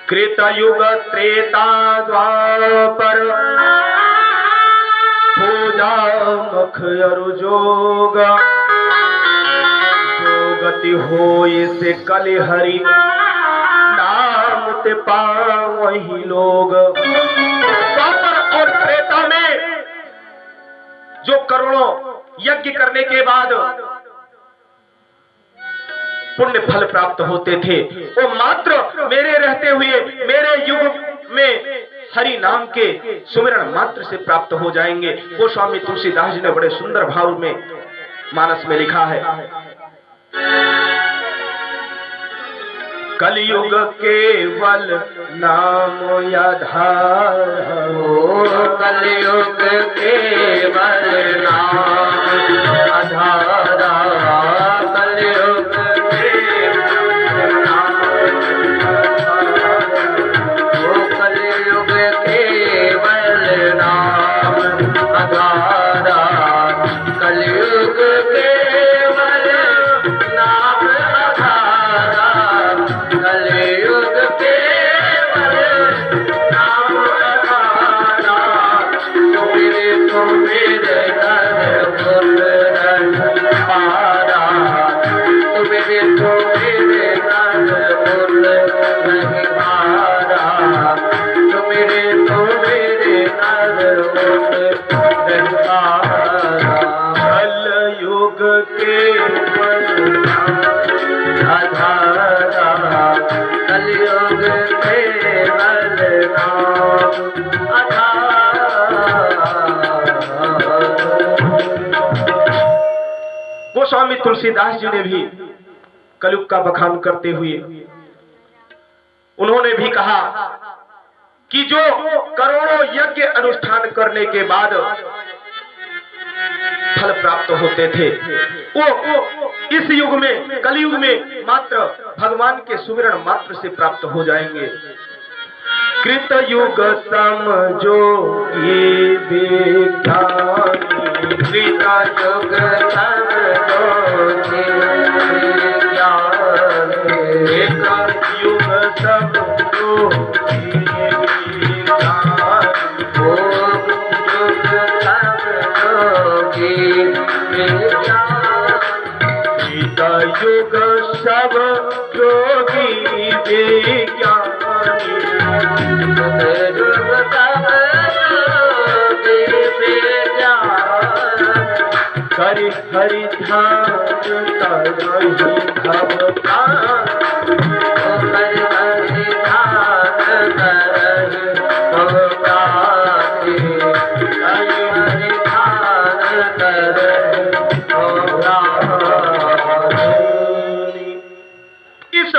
कृतयुग त्रेता द्वापर पूजा मुख अरु जोग जो गति होय से कलि हरि नाम ते पावहि लोग। द्वापर और त्रेता में जो करोड़ों यज्ञ करने के बाद पुण्य फल प्राप्त होते थे, वो मात्र मेरे रहते हुए मेरे युग में हरि नाम के सुमिरन मात्र से प्राप्त हो जाएंगे। वो स्वामी तुलसीदास जी ने बड़े सुंदर भाव में मानस में लिखा है। कलयुग केवल नाम आधार हो, कलयुग केवल नाम आधारा, कलयुग केवल नाम हो, कलयुग केवल नाम आधारा, कलयुग केवल नाम आधारा, कलयुग केवल नाम आधारा, सुमिरे सुमिरे नर मुरन पारा, सुमिरे सुमिरे नर मुरन पारा, सुमिरे सुमिरे नर मुरन पारा, कलयुग केवल आधारा, कलयुग केवल नाम आधारा। गोस्वामी तुलसीदास जी ने भी कलयुग का बखान करते हुए उन्होंने भी कहा कि जो करोड़ों यज्ञ अनुष्ठान करने के बाद फल प्राप्त होते थे, वो इस युग में कलयुग में मात्र भगवान के सुमिरन मात्र से प्राप्त हो जाएंगे। कृतयुग समजोगी विज्ञानी, कृतयुग समजोगी विज्ञानी, कृतयुग समजोगी विज्ञानी, युग समजोगी विज्ञानी, कृतयुग सब जोगी विज्ञानी, युग समजोगी विज्ञानी, करि हरि ध्यान तरहि भवतान, हरि हरि ध्यान करहि भवतानि, हरि हरि ध्यान करहि भवतानि। इस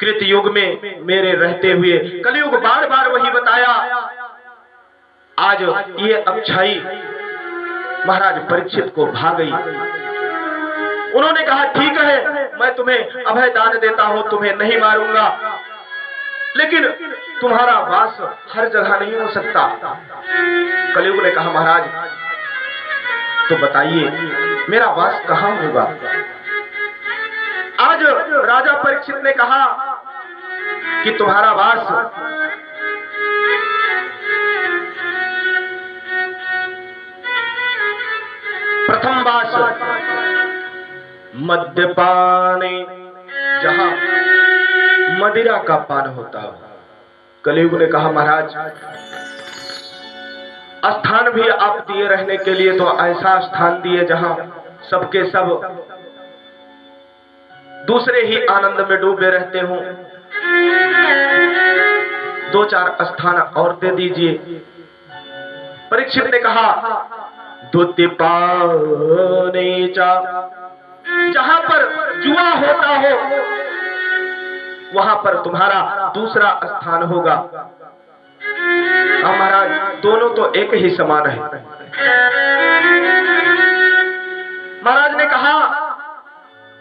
कृतयुग में मेरे रहते हुए कलयुग बार बार वही बताया। आज ये अच्छाई महाराज परीक्षित को भा गई। उन्होंने कहा ठीक है, मैं तुम्हें अभय दान देता हूं, तुम्हें नहीं मारूंगा, लेकिन तुम्हारा वास हर जगह नहीं हो सकता। कलयुग ने कहा महाराज तो बताइए मेरा वास कहां होगा। आज राजा परीक्षित ने कहा कि तुम्हारा वास प्रथम वास मद्यपाने, जहां मदिरा का पान होता हो। कलयुग ने कहा महाराज स्थान भी आप दिए रहने के लिए, तो ऐसा स्थान दिए जहां सबके सब दूसरे ही आनंद में डूबे रहते हों। दो चार स्थान और दे दीजिए। परीक्षित ने कहा दुतिपाने चा, जहां पर जुआ होता हो वहां पर तुम्हारा दूसरा स्थान होगा। महाराज दोनों तो एक ही समान है। महाराज ने कहा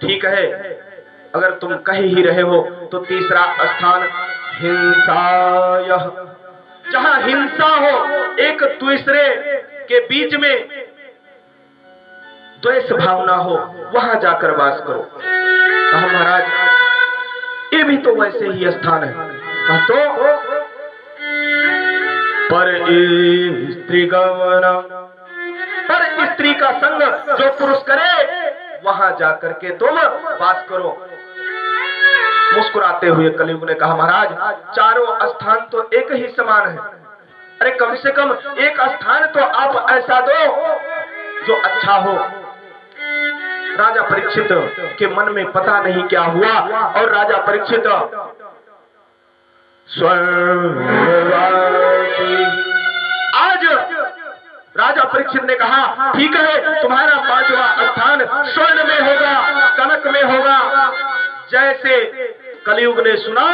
ठीक है, अगर तुम कह ही रहे हो तो तीसरा स्थान हिंसाय, जहां हिंसा हो, एक दूसरे के बीच में द्वेष भावना हो, वहां जाकर वास करो। कहा महाराज ये भी तो वैसे ही स्थान है, तो पर स्त्री गमन, पर स्त्री का संग जो पुरुष करे वहां जाकर के तुम वास करो। मुस्कुराते हुए कलयुग ने कहा, महाराज चारों स्थान तो एक ही समान है, अरे कम से कम एक स्थान तो आप ऐसा दो जो अच्छा हो। राजा परीक्षित के मन में पता नहीं क्या हुआ और राजा परीक्षित आज राजा परीक्षित ने कहा, ठीक है तुम्हारा 5वां स्थान स्वर्ण में होगा, कनक में होगा। जैसे कलयुग ने सुना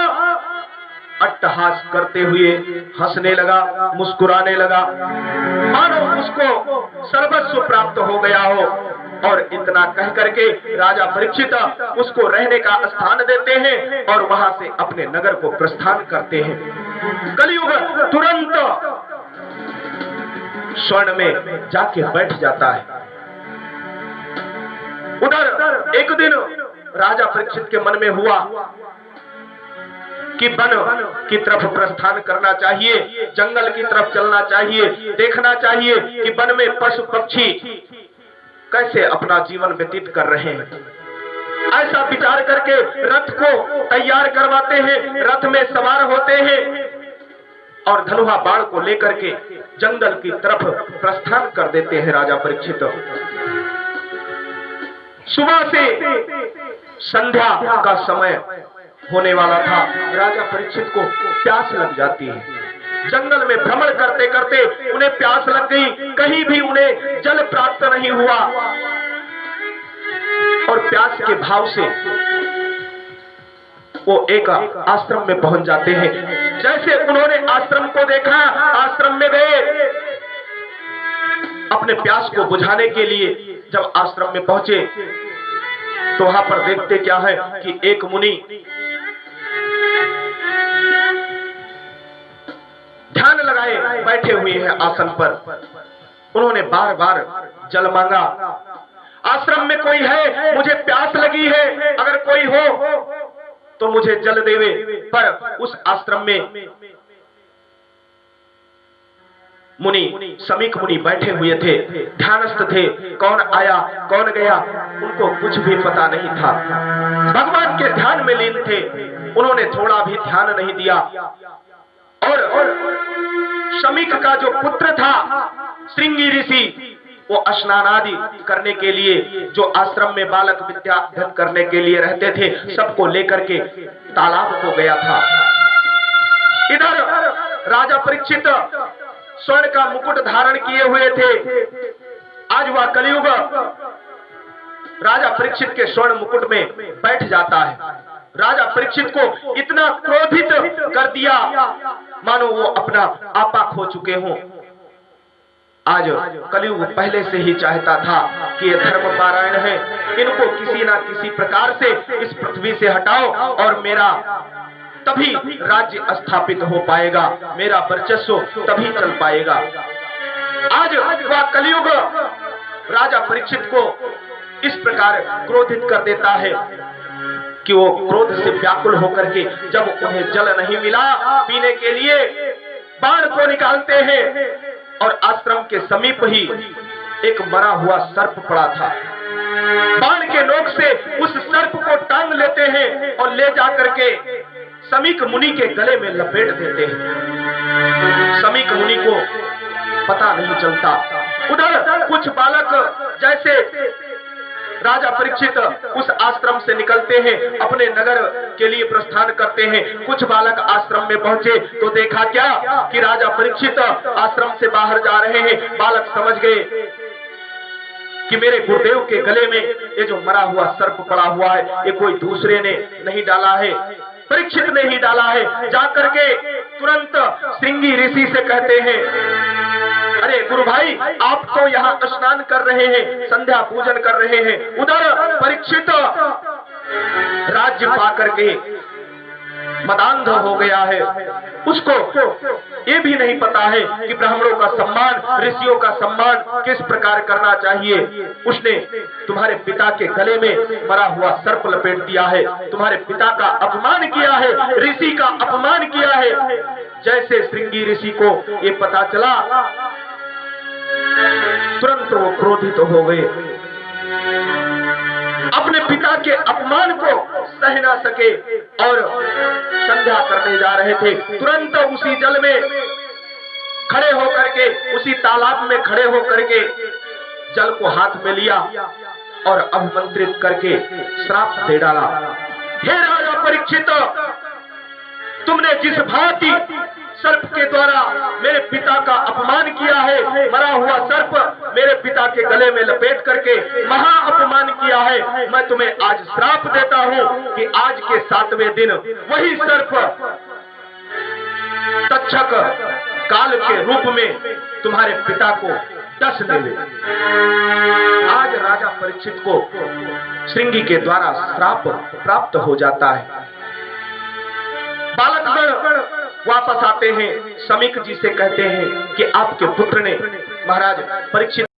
अट्टहास करते हुए हंसने लगा, मुस्कुराने लगा, मानो उसको सर्वस्व प्राप्त हो गया हो। और इतना कह करके राजा परीक्षित उसको रहने का स्थान देते हैं और वहां से अपने नगर को प्रस्थान करते हैं। कलयुग तुरंत स्वर्ण में जाके बैठ जाता है। उधर एक दिन राजा परीक्षित के मन में हुआ कि वन की तरफ प्रस्थान करना चाहिए, जंगल की तरफ चलना चाहिए, देखना चाहिए कि वन में पशु पक्षी कैसे अपना जीवन व्यतीत कर रहे हैं। ऐसा विचार करके रथ को तैयार करवाते हैं, रथ में सवार होते हैं और धनुहा बाण को लेकर के जंगल की तरफ प्रस्थान कर देते हैं राजा परीक्षित। सुबह से संध्या का समय होने वाला था, राजा परीक्षित को प्यास लग जाती है। जंगल में भ्रमण करते करते उन्हें प्यास लग गई, कहीं भी उन्हें जल प्राप्त नहीं हुआ और प्यास के भाव से वो एक आश्रम में पहुंच जाते हैं। जैसे उन्होंने आश्रम को देखा, आश्रम में गए, अपने प्यास को बुझाने के लिए जब आश्रम में पहुंचे तो वहां पर देखते क्या है कि एक मुनि ध्यान लगाए बैठे हुए हैं आसन पर। उन्होंने बार बार जल मांगा, आश्रम में कोई है, मुझे प्यास लगी है, अगर कोई हो तो मुझे जल देवे। पर उस आश्रम में मुनि, समीक मुनि बैठे हुए थे, ध्यानस्थ थे। कौन आया कौन गया उनको कुछ भी पता नहीं था, भगवान के ध्यान में लीन थे। उन्होंने थोड़ा भी ध्यान नहीं दिया। और समीक का जो पुत्र था श्रृंगी ऋषि, वो स्नान आदि करने के लिए, जो आश्रम में बालक विद्या अध्ययन करने के लिए रहते थे, सबको लेकर के तालाब को गया था। इधर राजा परीक्षित स्वर्ण का मुकुट धारण किए हुए थे। आज वह कलयुग राजा परीक्षित के स्वर्ण मुकुट में बैठ जाता है। राजा परीक्षित को इतना क्रोधित कर दिया मानो वो अपना आपा खो चुके हों। आज कलयुग पहले से ही चाहता था कि ये धर्म पारायण है, इनको किसी ना किसी प्रकार से इस पृथ्वी से हटाओ और मेरा तभी राज्य स्थापित हो पाएगा, मेरा वर्चस्व तभी चल पाएगा। आज वह कलयुग राजा परीक्षित को इस प्रकार क्रोधित कर देता है कि वो क्रोध से व्याकुल होकर के जब उन्हें जल नहीं मिला पीने के लिए, बाण को निकालते हैं और आश्रम के समीप ही एक मरा हुआ सर्प पड़ा था। बाण के नोक से उस सर्प को टांग लेते हैं और ले जाकर के समीक मुनि के गले में लपेट देते हैं। समीक मुनि को पता नहीं चलता। उधर कुछ बालक जैसे राजा परीक्षित उस आश्रम से निकलते हैं, अपने नगर के लिए प्रस्थान करते हैं। कुछ बालक आश्रम में पहुंचे तो देखा क्या कि राजा परीक्षित आश्रम से बाहर जा रहे हैं। बालक समझ गए कि मेरे गुरुदेव के गले में ये जो मरा हुआ सर्प पड़ा हुआ है, ये कोई दूसरे ने नहीं डाला है, परीक्षित ने ही डाला है। जाकर के तुरंत श्रृंगी ऋषि से कहते हैं, अरे गुरु भाई, आप तो यहाँ स्नान कर रहे हैं, संध्या पूजन कर रहे हैं। उधर परीक्षित राज्य पाकर के मदांध हो गया है। उसको ये भी नहीं पता है कि ब्राह्मणों का सम्मान, ऋषियों का सम्मान किस प्रकार करना चाहिए। उसने तुम्हारे पिता के गले में मरा हुआ सर्प लपेट दिया है, तुम्हारे पिता का अपमान किया है, ऋषि का अपमान किया है। जैसे श्रृंगी ऋषि को ये पता चला, तुरंत वो क्रोधित हो गए। अपने पिता के अपमान को सह ना सके और संध्या करने जा रहे थे। तुरंत उसी जल में खड़े होकर के, उसी तालाब में खड़े होकर के जल को हाथ में लिया और अभिमंत्रित करके श्राप दे डाला। हे राजा परीक्षित, तुमने जिस भांति सर्प के द्वारा मेरे पिता का अपमान किया है, मरा हुआ सर्प मेरे पिता के गले में लपेट करके महा अपमान किया है, मैं तुम्हें आज श्राप देता हूं कि आज के 7वें दिन वही सर्प तक्षक काल के रूप में तुम्हारे पिता को डस लेवे। आज राजा परीक्षित को श्रृंगी के द्वारा श्राप प्राप्त हो जाता है। बालकगण वापस आते हैं, समीक जी से कहते हैं कि आपके पुत्र ने महाराज परीक्षित